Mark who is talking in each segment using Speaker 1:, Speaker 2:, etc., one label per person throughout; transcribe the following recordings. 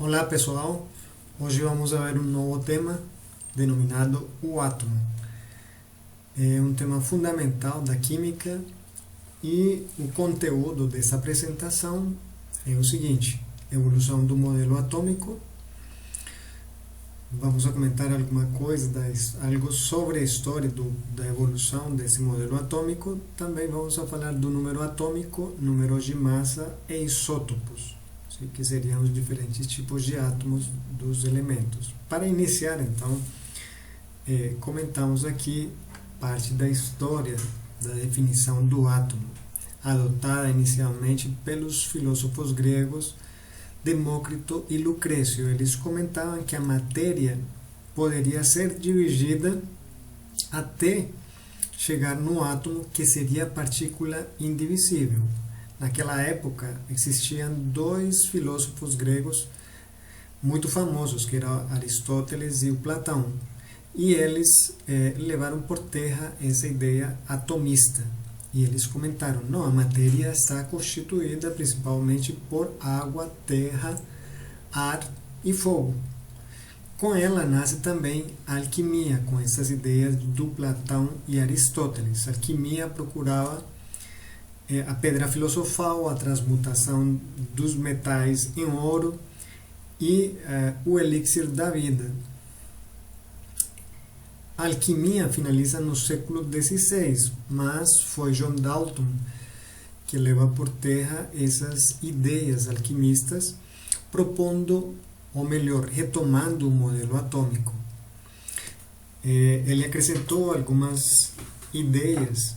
Speaker 1: Olá pessoal, hoje vamos ver um novo tema denominado o átomo. É um tema fundamental da química e o conteúdo dessa apresentação é o seguinte: evolução do modelo atômico. Vamos a comentar alguma coisa, algo sobre a história da evolução desse modelo atômico. Também vamos a falar do número atômico, número de massa e isótopos, que seriam os diferentes tipos de átomos dos elementos. Para iniciar, então, comentamos aqui parte da história da definição do átomo, adotada inicialmente pelos filósofos gregos Demócrito e Lucrécio. Eles comentavam que a matéria poderia ser dividida até chegar no átomo, que seria a partícula indivisível. Naquela época existiam dois filósofos gregos muito famosos, que eram Aristóteles e o Platão, e eles levaram por terra essa ideia atomista. E eles comentaram: não, a matéria está constituída principalmente por água, terra, ar e fogo. Com ela nasce também a alquimia, com essas ideias do Platão e Aristóteles. A alquimia procurava a pedra filosofal, a transmutação dos metais em ouro e o elixir da vida. A alquimia finaliza no século XVI, mas foi John Dalton que leva por terra essas ideias alquimistas, propondo, ou melhor, retomando o modelo atômico. Ele acrescentou algumas ideias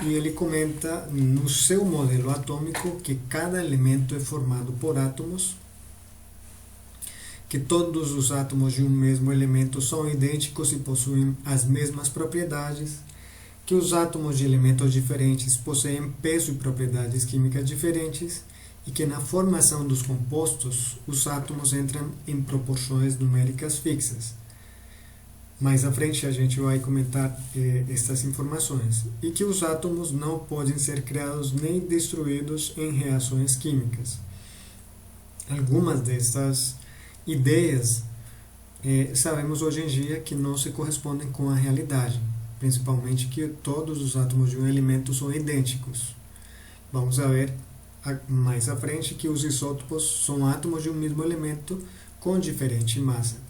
Speaker 1: e ele comenta no seu modelo atômico que cada elemento é formado por átomos, que todos os átomos de um mesmo elemento são idênticos e possuem as mesmas propriedades, que os átomos de elementos diferentes possuem peso e propriedades químicas diferentes, e que na formação dos compostos os átomos entram em proporções numéricas fixas. Mais à frente a gente vai comentar estas informações. E que os átomos não podem ser criados nem destruídos em reações químicas. Algumas dessas ideias sabemos hoje em dia que não se correspondem com a realidade, principalmente que todos os átomos de um elemento são idênticos. Vamos a ver mais à frente que os isótopos são átomos de um mesmo elemento com diferente massa.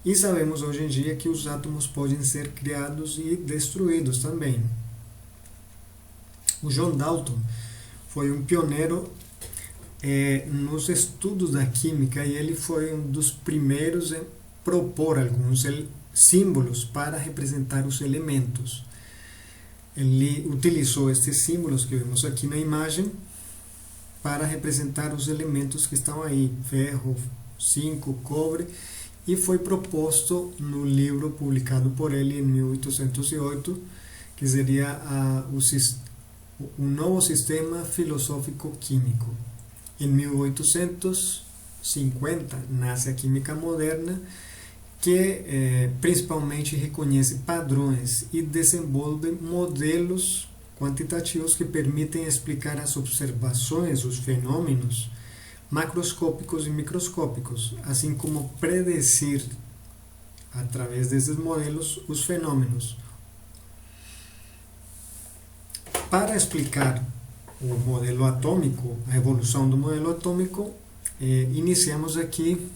Speaker 1: E sabemos hoje em dia que os átomos podem ser criados e destruídos também. O John Dalton foi um pioneiro nos estudos da química, e ele foi um dos primeiros a propor alguns símbolos para representar os elementos. Ele utilizou estes símbolos que vemos aqui na imagem para representar os elementos que estão aí: ferro, zinco, cobre, e foi proposto no livro publicado por ele em 1808, que seria o novo sistema filosófico-químico. Em 1850 nasce a química moderna, que principalmente reconhece padrões e desenvolve modelos quantitativos que permitem explicar as observações, os fenômenos macroscópicos e microscópicos, assim como predecir, através desses modelos, os fenômenos. Para explicar o modelo atômico, a evolução do modelo atômico, iniciamos aqui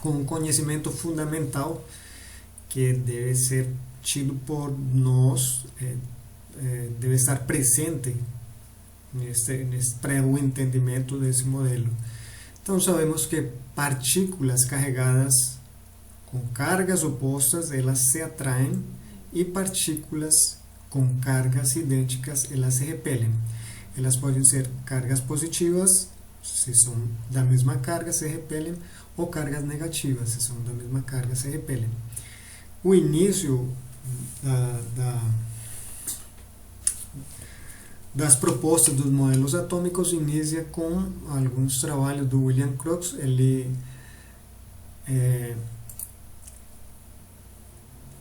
Speaker 1: com um conhecimento fundamental que deve ser tido por nós, deve estar presente para o entendimento desse modelo. Então sabemos que partículas carregadas com cargas opostas, elas se atraem, e partículas com cargas idênticas, elas se repelem. Elas podem ser cargas positivas, se são da mesma carga, se repelem, ou cargas negativas, se são da mesma carga, se repelem. O início das propostas dos modelos atômicos inicia com alguns trabalhos do William Crookes. Ele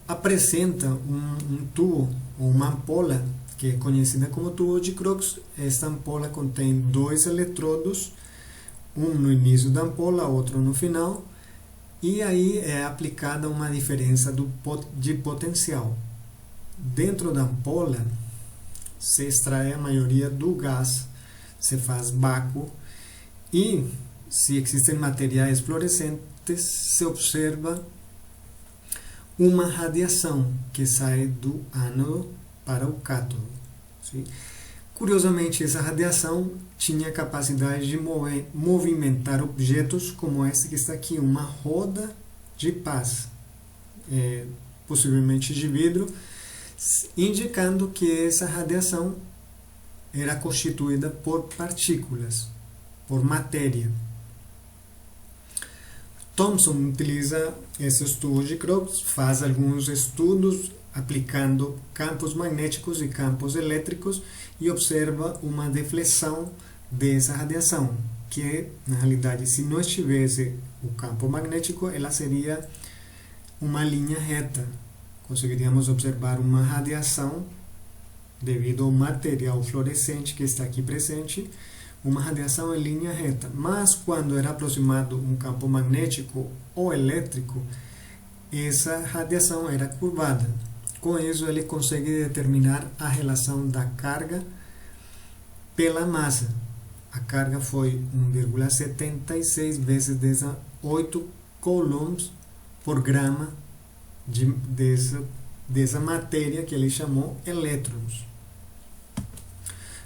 Speaker 1: apresenta um tubo, ou uma ampola, que é conhecida como tubo de Crookes. Esta ampola contém dois eletrodos, um no início da ampola, outro no final, e aí é aplicada uma diferença de potencial. Dentro da ampola se extrai a maioria do gás, se faz vácuo, e se existem materiais fluorescentes, se observa uma radiação que sai do ânodo para o cátodo. Sim? Curiosamente, essa radiação tinha a capacidade de movimentar objetos como esse que está aqui, uma roda de paz, possivelmente de vidro, indicando que essa radiação era constituída por partículas, por matéria. Thomson utiliza esses tubos de Crookes, faz alguns estudos aplicando campos magnéticos e campos elétricos e observa uma deflexão dessa radiação, que na realidade, se não estivesse o campo magnético, ela seria uma linha reta. Conseguiríamos observar uma radiação devido ao material fluorescente que está aqui presente, uma radiação em linha reta. Mas quando era aproximado um campo magnético ou elétrico, essa radiação era curvada. Com isso, ele consegue determinar a relação da carga pela massa. A carga foi 1,76 vezes 8 coulombs por grama dessa matéria que ele chamou elétrons.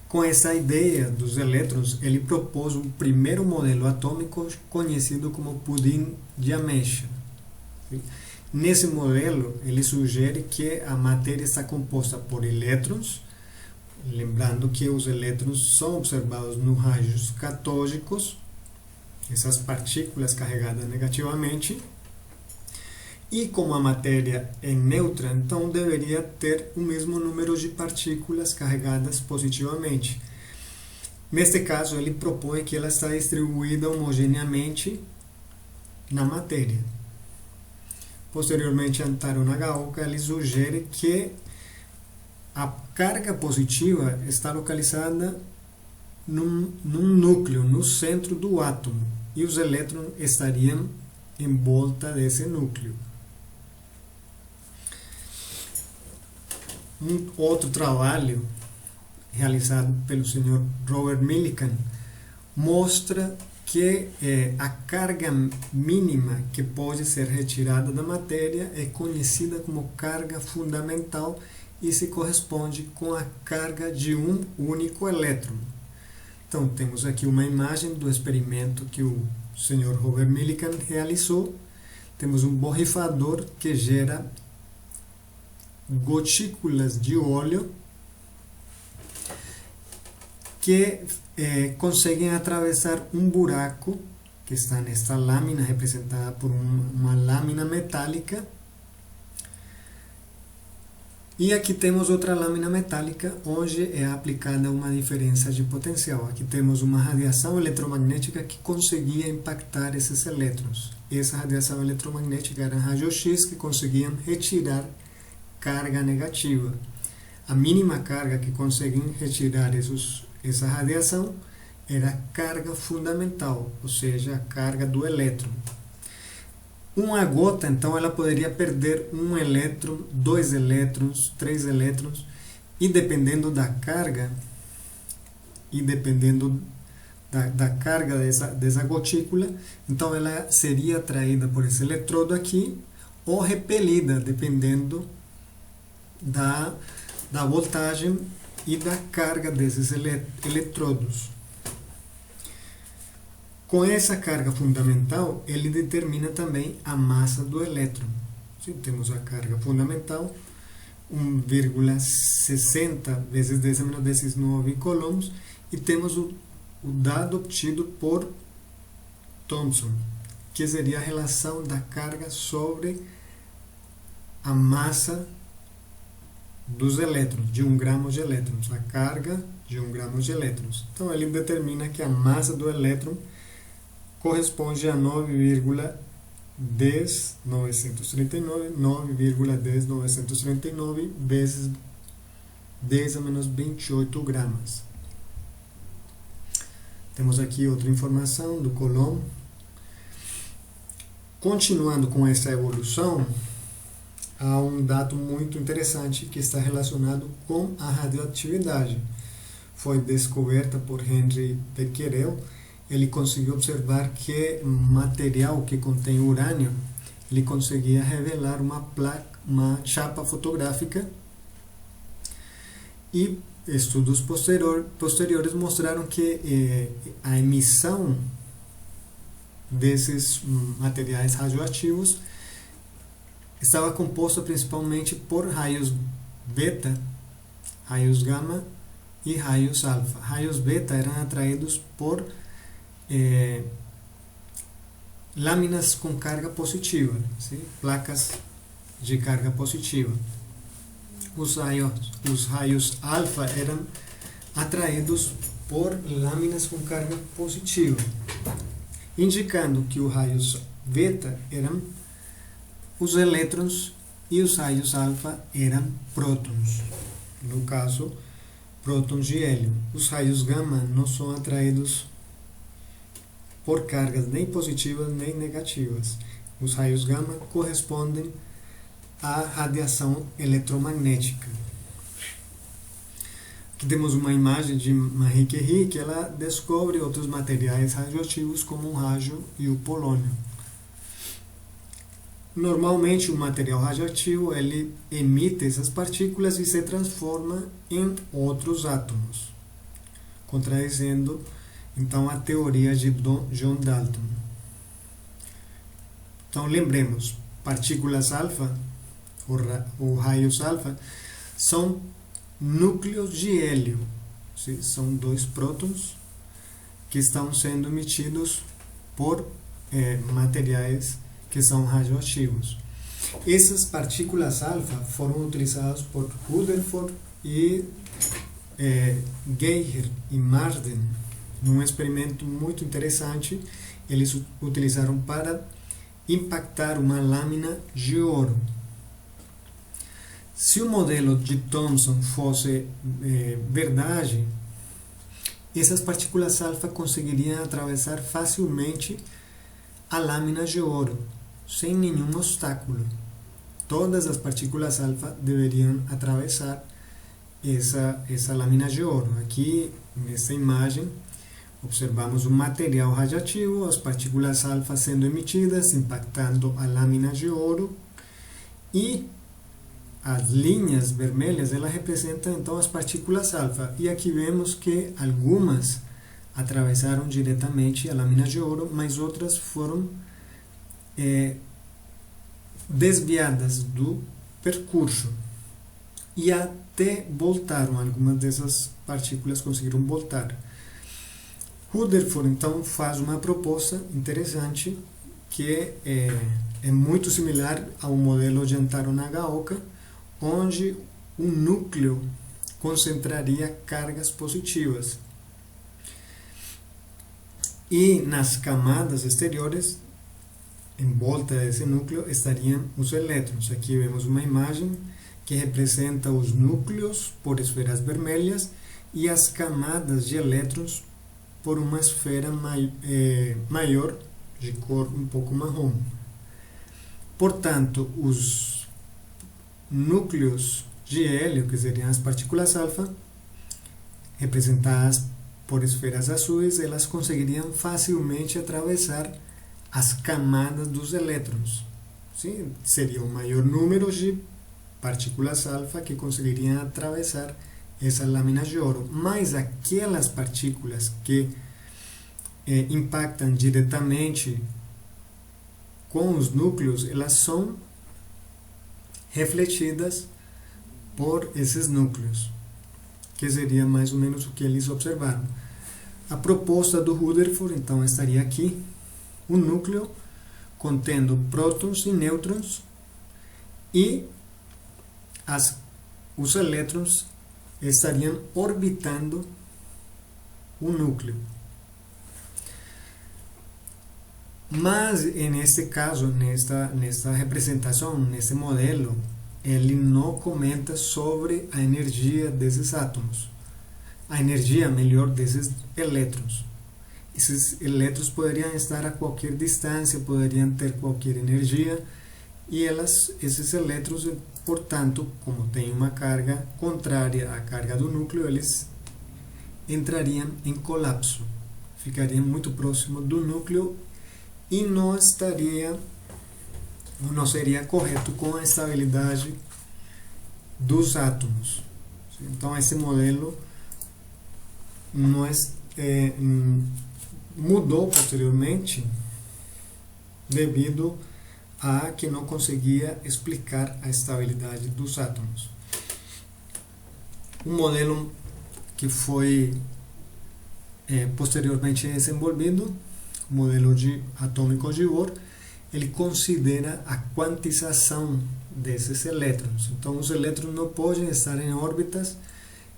Speaker 1: Com essa ideia dos elétrons, ele propôs o primeiro modelo atômico conhecido como pudim de ameixa. Nesse modelo, ele sugere que a matéria está composta por elétrons, lembrando que os elétrons são observados nos raios catódicos, essas partículas carregadas negativamente, e como a matéria é neutra, então deveria ter o mesmo número de partículas carregadas positivamente. Neste caso, ele propõe que ela está distribuída homogeneamente na matéria. Posteriormente, Antaro Nagaoka ele sugere que a carga positiva está localizada num núcleo, no centro do átomo, e os elétrons estariam em volta desse núcleo. Um outro trabalho realizado pelo Sr. Robert Millikan mostra que a carga mínima que pode ser retirada da matéria é conhecida como carga fundamental e se corresponde com a carga de um único elétron. Então, temos aqui uma imagem do experimento que o Sr. Robert Millikan realizou. Temos um borrifador que gera gotículas de óleo que conseguem atravessar um buraco que está nesta lâmina, representada por uma lâmina metálica. E aqui temos outra lâmina metálica, onde é aplicada uma diferença de potencial. Aqui temos uma radiação eletromagnética que conseguia impactar esses elétrons. Essa radiação eletromagnética era raio-x que conseguiam retirar carga negativa. A mínima carga que conseguem retirar essa radiação era a carga fundamental, ou seja, a carga do elétron. Uma gota, então, ela poderia perder um elétron, 2 elétrons, 3 elétrons, e dependendo da carga, e dependendo da carga dessa gotícula, então ela seria atraída por esse eletrodo aqui, ou repelida, dependendo da voltagem e da carga desses eletrodos. Com essa carga fundamental, ele determina também a massa do elétron. Sim, temos a carga fundamental, 1,60 vezes 10⁻⁹ coulombs, e temos o dado obtido por Thomson, que seria a relação da carga sobre a massa dos elétrons, de 1 gramo de elétrons, a carga de 1 gramo de elétrons. Então ele determina que a massa do elétron corresponde a 9,10939 vezes 10⁻28 gramas. Temos aqui outra informação do Coulomb. Continuando com essa evolução, há um dado muito interessante que está relacionado com a radioatividade. Foi descoberta por Henri Becquerel. Ele conseguiu observar que material que contém urânio, ele conseguia revelar uma chapa fotográfica, e estudos posteriores mostraram que a emissão desses materiais radioativos estava composta principalmente por raios beta, raios gama e raios alfa. Raios beta eram atraídos por lâminas com carga positiva, sim? Placas de carga positiva. Os raios alfa eram atraídos por lâminas com carga positiva, indicando que os raios beta eram os elétrons e os raios alfa eram prótons, no caso, prótons de hélio. Os raios gama não são atraídos por cargas nem positivas nem negativas. Os raios gama correspondem à radiação eletromagnética. Aqui temos uma imagem de Marie Curie, que ela descobre outros materiais radioativos como o rádio e o polônio. Normalmente o material radioativo ele emite essas partículas e se transforma em outros átomos, contradizendo então a teoria de John Dalton. Então lembremos, partículas alfa, ou raios alfa, são núcleos de hélio, sim? São dois prótons que estão sendo emitidos por materiais que são radioativos. Essas partículas alfa foram utilizadas por Rutherford e Geiger e Marsden num experimento muito interessante. Eles utilizaram para impactar uma lâmina de ouro. Se o modelo de Thomson fosse verdade, essas partículas alfa conseguiriam atravessar facilmente a lâmina de ouro, sem nenhum obstáculo. Todas as partículas alfa deveriam atravessar essa lâmina de ouro. Aqui, nessa imagem, observamos um material radioativo, as partículas alfa sendo emitidas, impactando a lâmina de ouro, e as linhas vermelhas, elas representam então as partículas alfa. E aqui vemos que algumas atravessaram diretamente a lâmina de ouro, mas outras foram desviadas do percurso e até voltaram. Algumas dessas partículas conseguiram voltar. Rutherford então faz uma proposta interessante que é muito similar ao modelo de Antaro Nagaoka, onde o núcleo concentraria cargas positivas e nas camadas exteriores, em volta desse núcleo, estariam os elétrons. Aqui vemos uma imagem que representa os núcleos por esferas vermelhas e as camadas de elétrons por uma esfera maior, de cor um pouco marrom. Portanto, os núcleos de hélio, que seriam as partículas alfa, representadas por esferas azuis, elas conseguiriam facilmente atravessar as camadas dos elétrons. Sim? Seria um maior número de partículas alfa que conseguiriam atravessar essa lâmina de ouro. Mas aquelas partículas que impactam diretamente com os núcleos, elas são refletidas por esses núcleos, que seria mais ou menos o que eles observaram. A proposta do Rutherford então estaria aqui: um núcleo contendo prótons e nêutrons, e os elétrons estariam orbitando o núcleo. Mas, neste caso, nesta representação, nesse modelo, ele não comenta sobre a energia desses átomos, a energia, melhor, desses elétrons. esses elétrons poderiam estar a qualquer distância, poderiam ter qualquer energia, e esses elétrons, portanto, como têm uma carga contrária à carga do núcleo, eles entrariam em colapso, ficariam muito próximo do núcleo e não seria correto com a estabilidade dos átomos. Então esse modelo não mudou posteriormente devido a que não conseguia explicar a estabilidade dos átomos. Um modelo que foi posteriormente desenvolvido, o modelo atômico de Bohr, ele considera a quantização desses elétrons. Então, os elétrons não podem estar em órbitas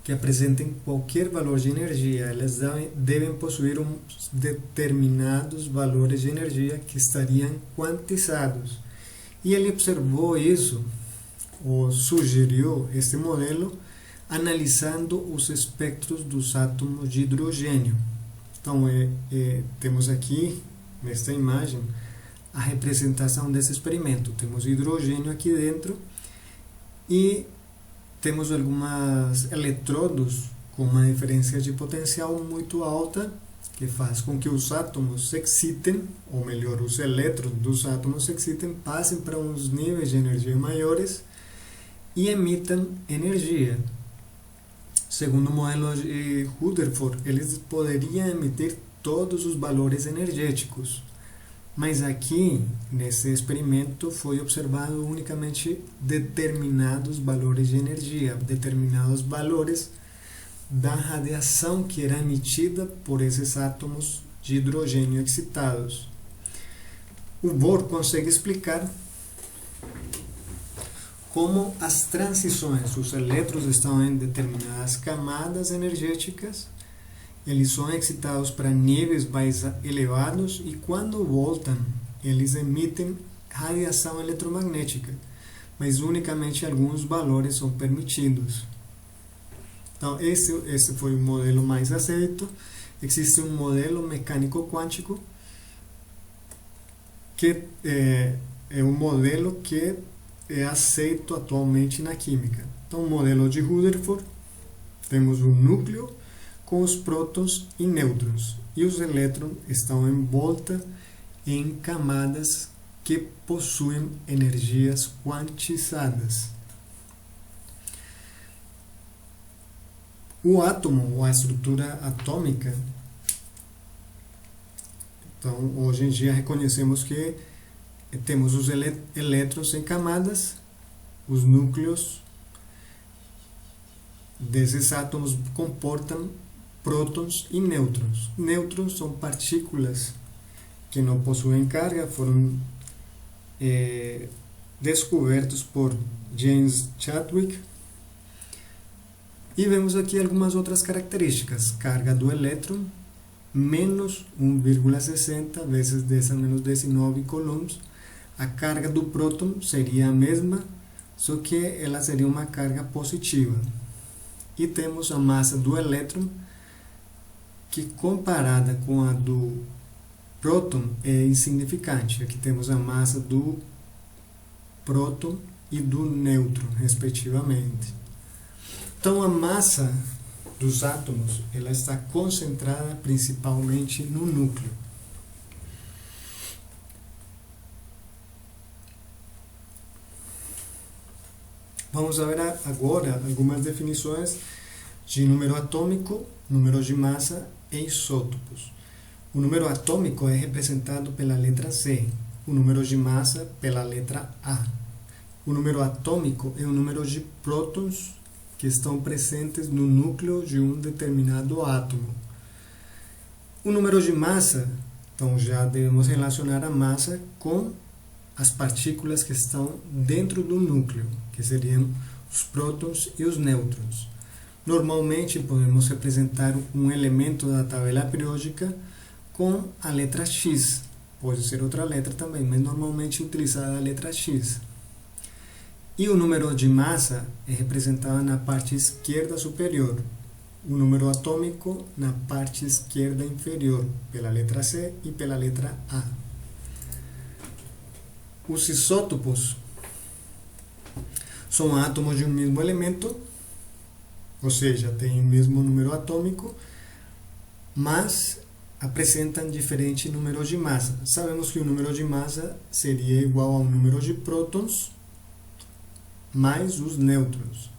Speaker 1: que apresentem qualquer valor de energia. Eles devem possuir determinados valores de energia que estariam quantizados. E ele observou isso, ou sugeriu este modelo, analisando os espectros dos átomos de hidrogênio. Então, temos aqui, nesta imagem, a representação desse experimento. Temos hidrogênio aqui dentro e temos alguns eletrodos com uma diferença de potencial muito alta, que faz com que os átomos se excitem, ou melhor, os elétrons dos átomos se excitem, passem para uns níveis de energia maiores e emitam energia. Segundo o modelo de Rutherford, eles poderiam emitir todos os valores energéticos. Mas aqui, nesse experimento, foi observado unicamente determinados valores de energia, determinados valores da radiação que era emitida por esses átomos de hidrogênio excitados. O Bohr consegue explicar como as transições, os elétrons estão em determinadas camadas energéticas, eles são excitados para níveis mais elevados e quando voltam, eles emitem radiação eletromagnética, mas unicamente alguns valores são permitidos. Então, esse foi o modelo mais aceito. Existe um modelo mecânico quântico que é um modelo que é aceito atualmente na química. Então, o modelo de Rutherford, temos um núcleo com os prótons e nêutrons, e os elétrons estão envoltos em camadas que possuem energias quantizadas. O átomo, ou a estrutura atômica, então hoje em dia reconhecemos que temos os elétrons em camadas, os núcleos desses átomos comportam prótons e nêutrons. Nêutrons são partículas que não possuem carga, foram descobertos por James Chadwick. E vemos aqui algumas outras características. Carga do elétron, menos 1,60 vezes 10 a menos 19 coulombs. A carga do próton seria a mesma, só que ela seria uma carga positiva. E temos a massa do elétron, que comparada com a do próton é insignificante. Aqui temos a massa do próton e do nêutron, respectivamente. Então, a massa dos átomos ela está concentrada principalmente no núcleo. Vamos ver agora algumas definições de número atômico, número de massa e isótopos. O número atômico é representado pela letra C, o número de massa pela letra A. O número atômico é o número de prótons que estão presentes no núcleo de um determinado átomo. O número de massa, então já devemos relacionar a massa com as partículas que estão dentro do núcleo, que seriam os prótons e os nêutrons. Normalmente podemos representar um elemento da tabela periódica com a letra X. Pode ser outra letra também, mas normalmente utilizada a letra X. E o número de massa é representado na parte esquerda superior. o número atômico na parte esquerda inferior, pela letra C e pela letra A. Os isótopos são átomos de um mesmo elemento, ou seja, têm o mesmo número atômico, mas apresentam diferente número de massa. Sabemos que o número de massa seria igual ao número de prótons mais os nêutrons.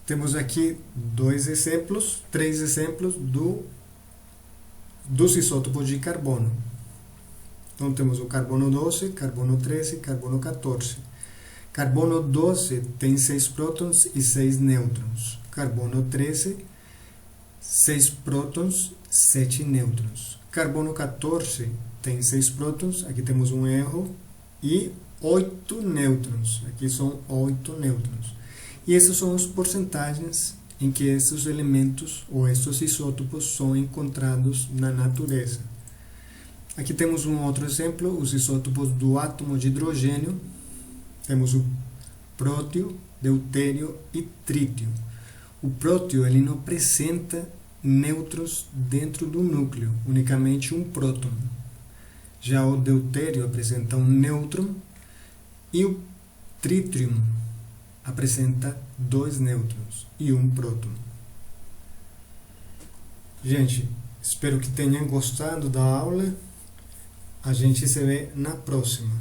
Speaker 1: Temos aqui três exemplos dos isótopos de carbono. Então temos o carbono 12, carbono 13, carbono 14. Carbono 12 tem 6 prótons e 6 nêutrons. Carbono 13, 6 prótons, 7 nêutrons. Carbono 14 tem 6 prótons, aqui temos um erro, e 8 nêutrons. Aqui são 8 nêutrons. E essas são as porcentagens em que esses elementos ou esses isótopos são encontrados na natureza. Aqui temos um outro exemplo, os isótopos do átomo de hidrogênio. Temos o prótio, deutério e trítio. O prótio ele não apresenta nêutrons dentro do núcleo, unicamente um próton. Já o deutério apresenta um nêutron e o trítio apresenta 2 nêutrons e um próton. Gente, espero que tenham gostado da aula. A gente se vê na próxima.